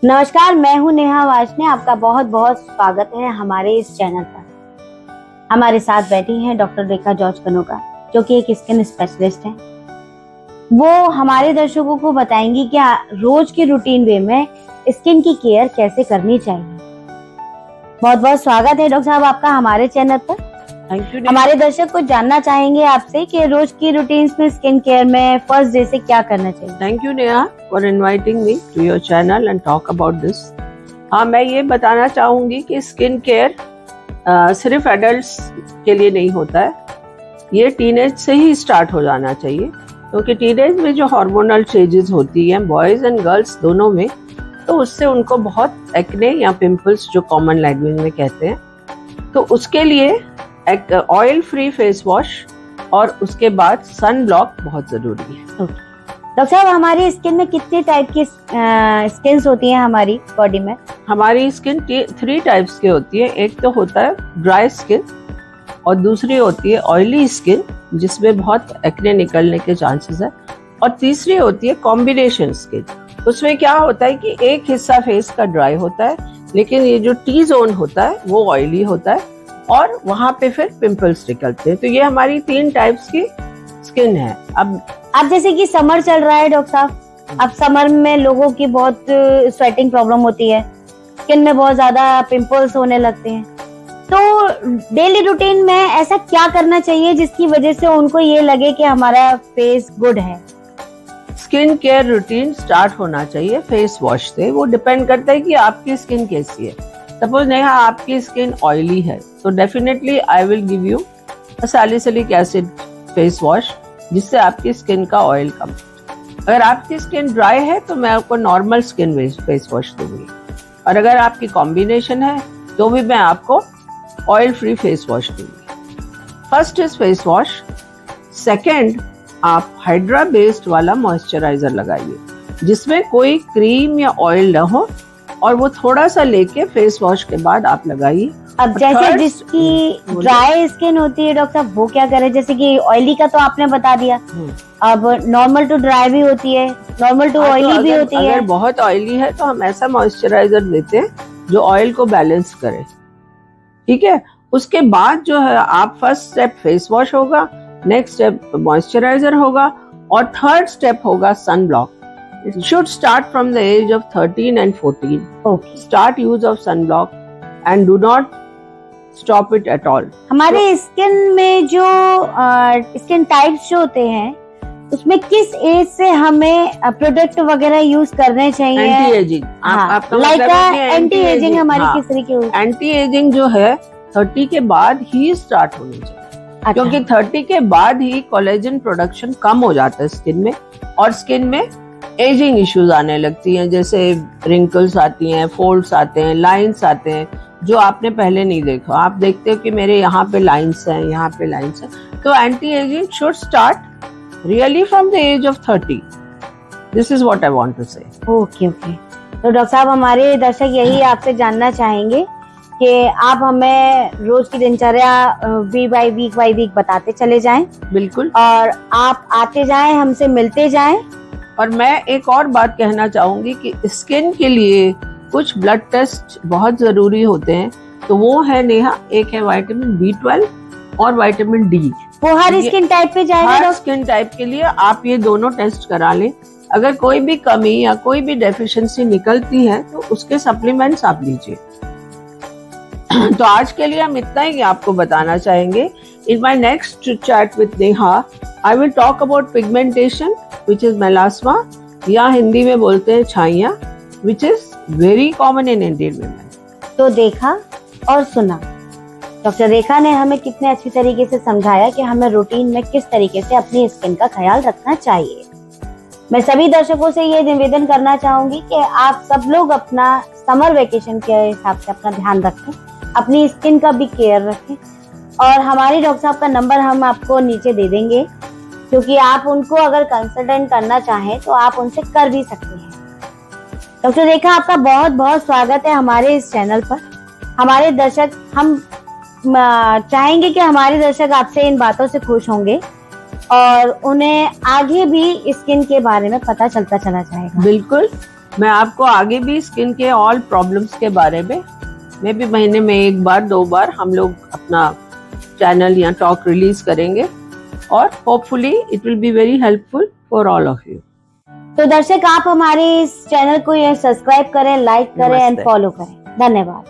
नमस्कार, मैं हूं नेहा वाजने। आपका बहुत बहुत स्वागत है हमारे इस चैनल पर। हमारे साथ बैठी हैं डॉक्टर रेखा जॉर्ज कनोका, जो कि एक स्किन स्पेशलिस्ट हैं। वो हमारे दर्शकों को बताएंगी कि रोज के रूटीन वे में स्किन की केयर कैसे करनी चाहिए। बहुत बहुत स्वागत है डॉक्टर साहब आपका हमारे चैनल पर। Thank you. हमारे दर्शक को जानना चाहेंगे आपसे कि रोज की रूटीन में स्किन केयर में फर्स्ट डे से क्या करना चाहिए। Thank you Neha for inviting me to your channel and talk about this. हाँ, मैं ये बताना चाहूंगी कि स्किन केयर सिर्फ एडल्ट्स के लिए नहीं होता है। ये टीनेज से ही स्टार्ट हो जाना चाहिए, क्योंकि टीनेज में जो हार्मोनल चेंजेस होती हैं बॉयज एंड गर्ल्स दोनों में, तो उससे उनको बहुत एक्ने या पिंपल्स, जो कॉमन लैंग्वेज में कहते हैं, तो उसके लिए एक ऑयल फ्री फेस वॉश और उसके बाद सन ब्लॉक बहुत जरूरी है। डॉक्टर साहब, हमारी स्किन में कितने टाइप की स्किन्स होती हैं हमारी बॉडी में? हमारी स्किन 3 टाइप्स की होती है। एक तो होता है ड्राई स्किन, और दूसरी होती है ऑयली स्किन, जिसमें बहुत एक्ने निकलने के चांसेस है, और तीसरी होती है कॉम्बिनेशन स्किन। उसमें क्या होता है कि एक हिस्सा फेस का ड्राई होता है, लेकिन ये जो टी जोन होता है वो ऑयली होता है, और वहां पे फिर पिंपल्स निकलते हैं। तो ये हमारी 3 टाइप्स की स्किन है। अब जैसे कि समर चल रहा है डॉक्टर साहब, अब समर में लोगों की बहुत स्वेटिंग प्रॉब्लम होती है, स्किन में बहुत ज्यादा पिंपल्स होने लगते हैं। तो डेली रूटीन में ऐसा क्या करना चाहिए जिसकी वजह से उनको ये लगे कि हमारा फेस गुड है? स्किन केयर रूटीन स्टार्ट होना चाहिए फेस वॉश से। वो डिपेंड करता है कि आपकी स्किन कैसी है। सपोज नेहा आपकी स्किन ऑयली है, तो definitely I will give you salicylic acid face wash, जिससे आपकी स्किन का ऑयल कम। अगर आपकी स्किन ड्राई है तो मैं आपको नॉर्मल स्किन फेस वॉश दूंगी, और अगर आपकी कॉम्बिनेशन है तो भी मैं आपको ऑयल फ्री फेस वॉश दूंगी। First is face wash. Second, आप हाइड्रा बेस्ड वाला मॉइस्चराइजर लगाइए, जिसमें कोई क्रीम या ऑयल न हो, और वो थोड़ा सा लेके फेस वॉश के बाद आप लगाइए। अब जैसे जिसकी ड्राई स्किन होती है डॉक्टर साहब, वो क्या करे? जैसे कि ऑयली का तो आपने बता दिया, अब नॉर्मल टू ड्राई भी होती है, नॉर्मल टू ऑयली भी होती है। अगर बहुत ऑयली है तो हम ऐसा मॉइस्चराइजर देते हैं जो ऑयल को बैलेंस करे, ठीक है। उसके बाद जो है, आप फर्स्ट स्टेप फेस वॉश होगा, नेक्स्ट स्टेप मॉइस्चराइजर होगा, और थर्ड स्टेप होगा sun block. It should start from the age of 13 and 14. Okay. Start use of sunblock and do not stop it at all. हमारे skin में जो skin types जो होते हैं, उसमें किस एज से हमें प्रोडक्ट वगैरह यूज करने चाहिए? Anti ageing. एंटी एजिंग हमारी किस तरीके की? एंटी एजिंग जो है 30 के बाद ही स्टार्ट होनी चाहिए। अच्छा। क्योंकि 30 के बाद ही कोलेजन प्रोडक्शन कम हो जाता है स्किन में, और स्किन में एजिंग इश्यूज आने लगती हैं, जैसे रिंकल्स आती हैं, फोल्ड्स आते हैं, लाइंस आते हैं, जो आपने पहले नहीं देखा। आप देखते हो कि मेरे यहाँ पे लाइंस हैं, यहाँ पे लाइंस हैं। तो anti ageing should start really from the age of 30। This is what I want to say. Okay. तो डॉक्टर साहब, हमारे दर्शक यही आपसे जानना चाहेंगे कि आप हमें रोज की दिनचर्या वीक बाय वीक बताते चले जाएं। बिल्कुल। और आप आते जाएं, हमसे मिलते जाएं। और मैं एक और बात कहना चाहूंगी कि स्किन के लिए कुछ ब्लड टेस्ट बहुत जरूरी होते हैं। तो वो है नेहा, एक है विटामिन B12 और विटामिन D। वो हर स्किन टाइप पे जाएगा? हर स्किन टाइप के लिए आप ये दोनों टेस्ट करा लें। अगर कोई भी कमी या कोई भी डेफिशिएंसी निकलती है तो उसके सप्लीमेंट्स आप लीजिए। तो आज के लिए हम इतना ही आपको बताना चाहेंगे। In my next chat with Neha, I will talk about pigmentation, which is melasma, या हिंदी में बोलते हैं छाइयाँ, which is very common in Indian women. तो देखा और सुना, डॉक्टर रेखा ने हमें कितने अच्छी तरीके से समझाया कि हमें रूटीन में किस तरीके से अपनी स्किन का ख्याल रखना चाहिए। मैं सभी दर्शकों से ये निवेदन करना चाहूंगी कि आप सब लोग अपना समर वेकेशन के हिसाब से अपना ध्यान रखें, अपनी स्किन का भी केयर रखें, और हमारी डॉक्टर साहब का नंबर हम आपको नीचे दे देंगे, क्योंकि आप उनको अगर कंसल्टेंट करना चाहें तो आप उनसे कर भी सकते हैं। डॉक्टर रेखा, आपका बहुत बहुत स्वागत है हमारे इस चैनल पर। हमारे दर्शक, हम चाहेंगे कि हमारे दर्शक आपसे इन बातों से खुश होंगे और उन्हें आगे भी स्किन के बारे में पता चलता चला जाएगा। बिल्कुल, मैं आपको आगे भी स्किन के ऑल प्रॉब्लम्स के बारे में भी महीने में 1 बार 2 बार हम लोग अपना चैनल या टॉक रिलीज करेंगे और hopefully it will be very helpful for all of you. तो दर्शक, आप हमारे इस चैनल को सब्सक्राइब करें, लाइक करें एंड नमस्ते। फॉलो करें। धन्यवाद।